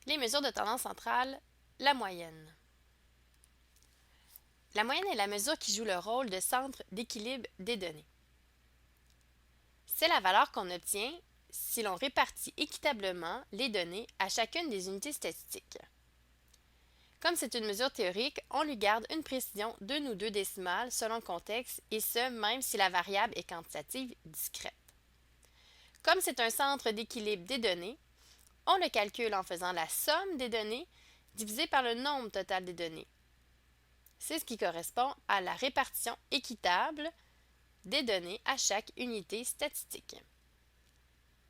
Les mesures de tendance centrale, la moyenne. La moyenne est la mesure qui joue le rôle de centre d'équilibre des données. C'est la valeur qu'on obtient si l'on répartit équitablement les données à chacune des unités statistiques. Comme c'est une mesure théorique, on lui garde une précision d'une ou deux décimales selon le contexte, et ce, même si la variable est quantitative discrète. Comme c'est un centre d'équilibre des données, on le calcule en faisant la somme des données divisée par le nombre total des données. C'est ce qui correspond à la répartition équitable des données à chaque unité statistique.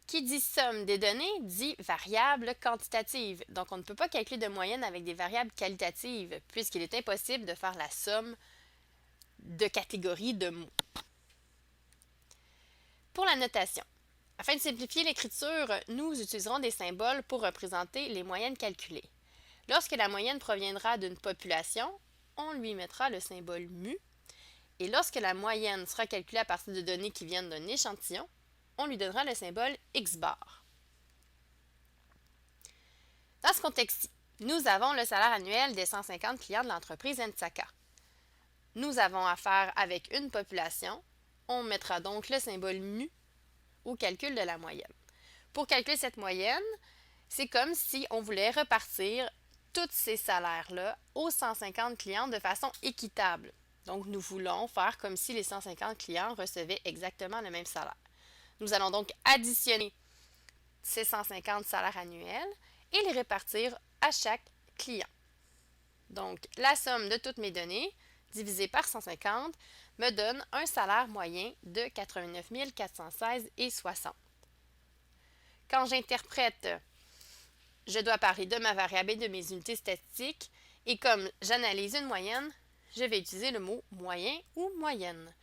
Qui dit somme des données dit variable quantitative. Donc, on ne peut pas calculer de moyenne avec des variables qualitatives, puisqu'il est impossible de faire la somme de catégories de mots. Pour la notation, afin de simplifier l'écriture, nous utiliserons des symboles pour représenter les moyennes calculées. Lorsque la moyenne proviendra d'une population, on lui mettra le symbole mu. Et lorsque la moyenne sera calculée à partir de données qui viennent d'un échantillon, on lui donnera le symbole X bar. Dans ce contexte-ci, nous avons le salaire annuel des 150 clients de l'entreprise Ensaka. Nous avons affaire avec une population. On mettra donc le symbole mu au calcul de la moyenne. Pour calculer cette moyenne, c'est comme si on voulait repartir tous ces salaires-là aux 150 clients de façon équitable. Donc, nous voulons faire comme si les 150 clients recevaient exactement le même salaire. Nous allons donc additionner ces 150 salaires annuels et les répartir à chaque client. Donc, la somme de toutes mes données divisée par 150 me donne un salaire moyen de 89 416,60. Quand j'interprète, je dois parler de ma variable et de mes unités statistiques, et comme j'analyse une moyenne, je vais utiliser le mot moyen ou moyenne.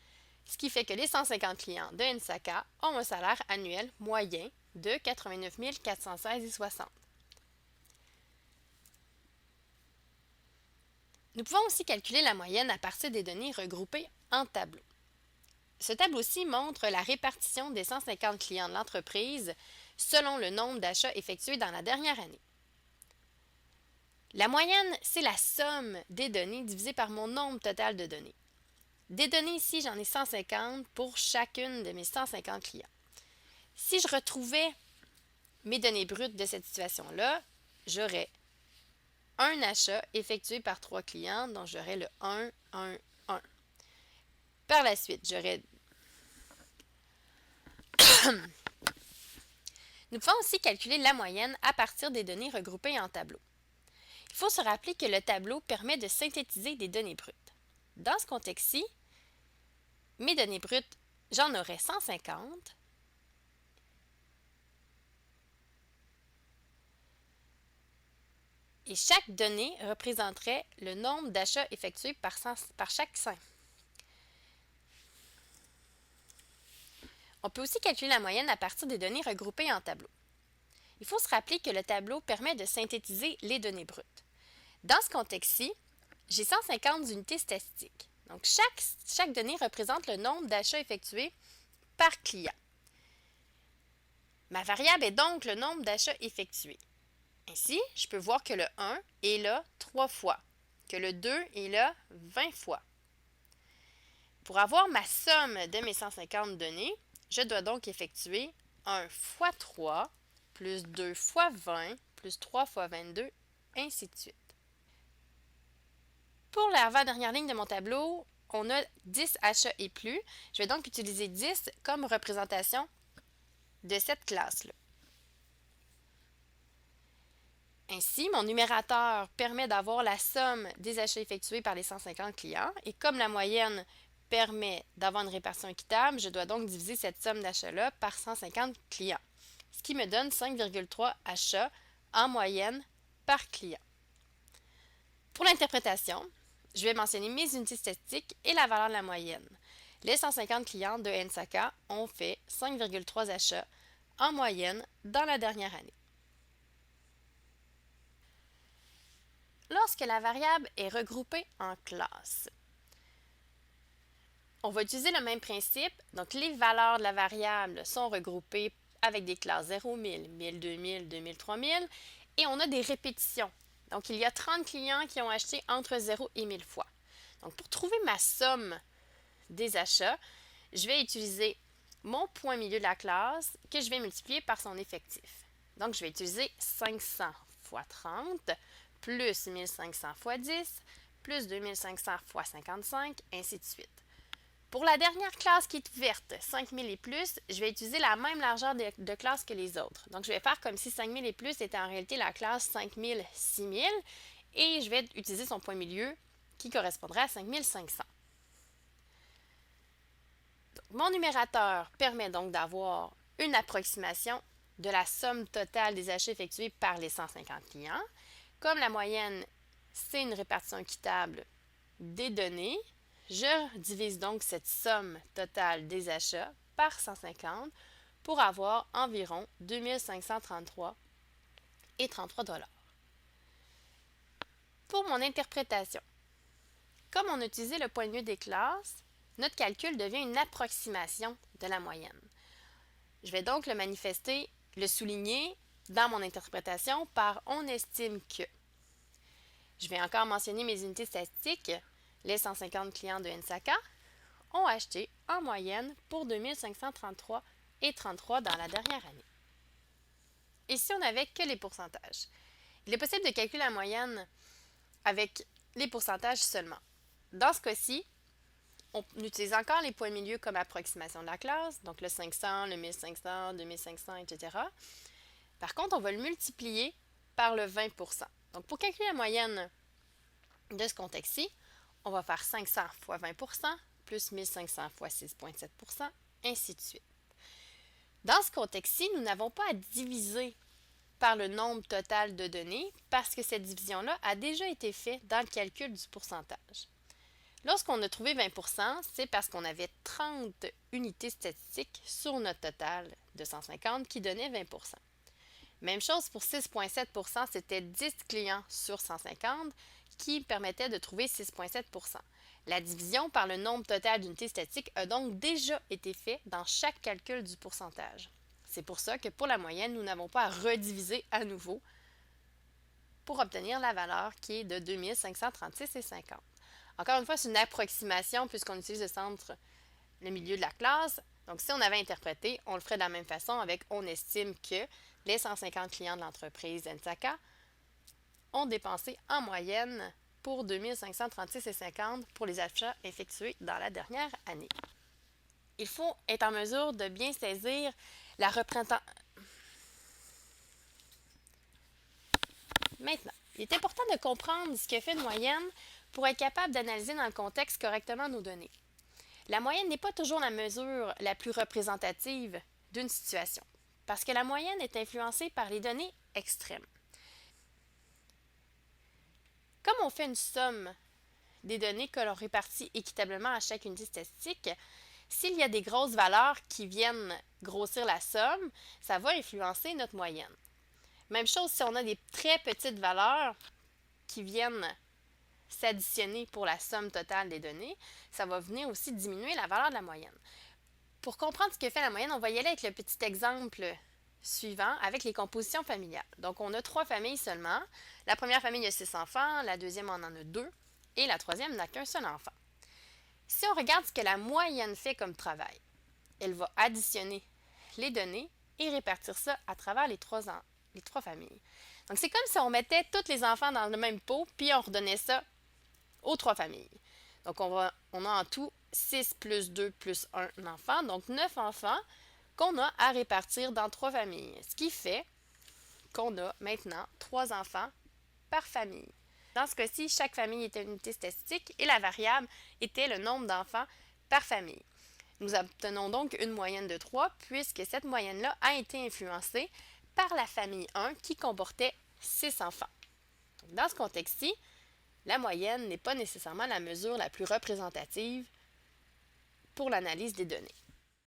Ce qui fait que les 150 clients de Ensaka ont un salaire annuel moyen de 89 416,60. Nous pouvons aussi calculer la moyenne à partir des données regroupées en tableaux. Ce tableau-ci montre la répartition des 150 clients de l'entreprise selon le nombre d'achats effectués dans la dernière année. La moyenne, c'est la somme des données divisée par mon nombre total de données. Des données ici, j'en ai 150 pour chacune de mes 150 clients. Si je retrouvais mes données brutes de cette situation-là, j'aurais un achat effectué par 3 clients, donc j'aurais le 1, 1, 1. Par la suite, Nous pouvons aussi calculer la moyenne à partir des données regroupées en tableaux. Il faut se rappeler que le tableau permet de synthétiser des données brutes. Dans ce contexte-ci, mes données brutes, j'en aurais 150. Et chaque donnée représenterait le nombre d'achats effectués par chaque 5. On peut aussi calculer la moyenne à partir des données regroupées en tableaux. Il faut se rappeler que le tableau permet de synthétiser les données brutes. Dans ce contexte-ci, j'ai 150 unités statistiques. Donc, chaque donnée représente le nombre d'achats effectués par client. Ma variable est donc le nombre d'achats effectués. Ainsi, je peux voir que le 1 est là 3 fois, que le 2 est là 20 fois. Pour avoir ma somme de mes 150 données, je dois donc effectuer 1 fois 3, plus 2 fois 20, plus 3 fois 22, ainsi de suite. Pour l'avant-dernière ligne de mon tableau, on a 10 achats et plus. Je vais donc utiliser 10 comme représentation de cette classe-là. Ainsi, mon numérateur permet d'avoir la somme des achats effectués par les 150 clients, et comme la moyenne permet d'avoir une répartition équitable, je dois donc diviser cette somme d'achats-là par 150 clients, ce qui me donne 5,3 achats en moyenne par client. Pour l'interprétation, je vais mentionner mes unités statistiques et la valeur de la moyenne. Les 150 clients de Ensaka ont fait 5,3 achats en moyenne dans la dernière année. Lorsque la variable est regroupée en classes, on va utiliser le même principe. Donc, les valeurs de la variable sont regroupées avec des classes 0, 1000, 1000, 2000, 2000, 3000. et on a des répétitions. Donc, il y a 30 clients qui ont acheté entre 0 et 1000 fois. Donc, pour trouver ma somme des achats, je vais utiliser mon point milieu de la classe que je vais multiplier par son effectif. Donc, je vais utiliser 500 fois 30 plus 1500 fois 10 plus 2500 fois 55, ainsi de suite. Pour la dernière classe qui est ouverte, 5000 et plus, je vais utiliser la même largeur de classe que les autres. Donc, je vais faire comme si 5000 et plus était en réalité la classe 5000, 6000 et je vais utiliser son point milieu qui correspondrait à 5500. Mon numérateur permet donc d'avoir une approximation de la somme totale des achats effectués par les 150 clients. Comme la moyenne, c'est une répartition équitable des données, je divise donc cette somme totale des achats par 150 pour avoir environ 2533 et 33 $. Pour mon interprétation, comme on a utilisé le point de vue des classes, notre calcul devient une approximation de la moyenne. Je vais donc le manifester, le souligner dans mon interprétation par on estime que. Je vais encore mentionner mes unités statistiques. Les 150 clients de NSACA ont acheté en moyenne pour 2533 et 33 dans la dernière année. Et si on n'avait que les pourcentages? Il est possible de calculer la moyenne avec les pourcentages seulement. Dans ce cas-ci, on utilise encore les points milieux comme approximation de la classe, donc le 500, le 1500, 2500, etc. Par contre, on va le multiplier par le 20%. Donc, pour calculer la moyenne de ce contexte-ci, on va faire 500 fois 20% plus 1500 fois 6,7%, ainsi de suite. Dans ce contexte-ci, nous n'avons pas à diviser par le nombre total de données parce que cette division-là a déjà été faite dans le calcul du pourcentage. Lorsqu'on a trouvé 20%, c'est parce qu'on avait 30 unités statistiques sur notre total de 150 qui donnait 20%. Même chose pour 6,7%, c'était 10 clients sur 150 qui permettait de trouver 6,7%. La division par le nombre total d'unités statistiques a donc déjà été faite dans chaque calcul du pourcentage. C'est pour ça que pour la moyenne, nous n'avons pas à rediviser à nouveau pour obtenir la valeur qui est de 2536,50. Encore une fois, c'est une approximation puisqu'on utilise le centre, le milieu de la classe. Donc, si on avait interprété, on le ferait de la même façon avec on estime que les 150 clients de l'entreprise NSACA ont dépensé en moyenne pour 2536,50 pour les achats effectués dans la dernière année. Il faut être en mesure de bien saisir la représentation. Maintenant, il est important de comprendre ce que fait une moyenne pour être capable d'analyser dans le contexte correctement nos données. La moyenne n'est pas toujours la mesure la plus représentative d'une situation, parce que la moyenne est influencée par les données extrêmes. Comme on fait une somme des données que l'on répartit équitablement à chaque unité statistique, s'il y a des grosses valeurs qui viennent grossir la somme, ça va influencer notre moyenne. Même chose si on a des très petites valeurs qui viennent s'additionner pour la somme totale des données, ça va venir aussi diminuer la valeur de la moyenne. Pour comprendre ce que fait la moyenne, on va y aller avec le petit exemple suivant avec les compositions familiales. Donc, on a 3 familles seulement. La première famille a 6 enfants, la deuxième en a 2 et la troisième n'a qu'un seul enfant. Si on regarde ce que la moyenne fait comme travail, elle va additionner les données et répartir ça à travers les trois familles. Donc, c'est comme si on mettait tous les enfants dans le même pot, puis on redonnait ça aux 3 familles. Donc, on a en tout 6 plus 2 plus 1 enfant, donc 9 enfants qu'on a à répartir dans 3 familles. Ce qui fait qu'on a maintenant 3 enfants par famille. Dans ce cas-ci, chaque famille était une unité statistique et la variable était le nombre d'enfants par famille. Nous obtenons donc une moyenne de 3 puisque cette moyenne-là a été influencée par la famille 1 qui comportait 6 enfants. Donc, dans ce contexte-ci, la moyenne n'est pas nécessairement la mesure la plus représentative pour l'analyse des données.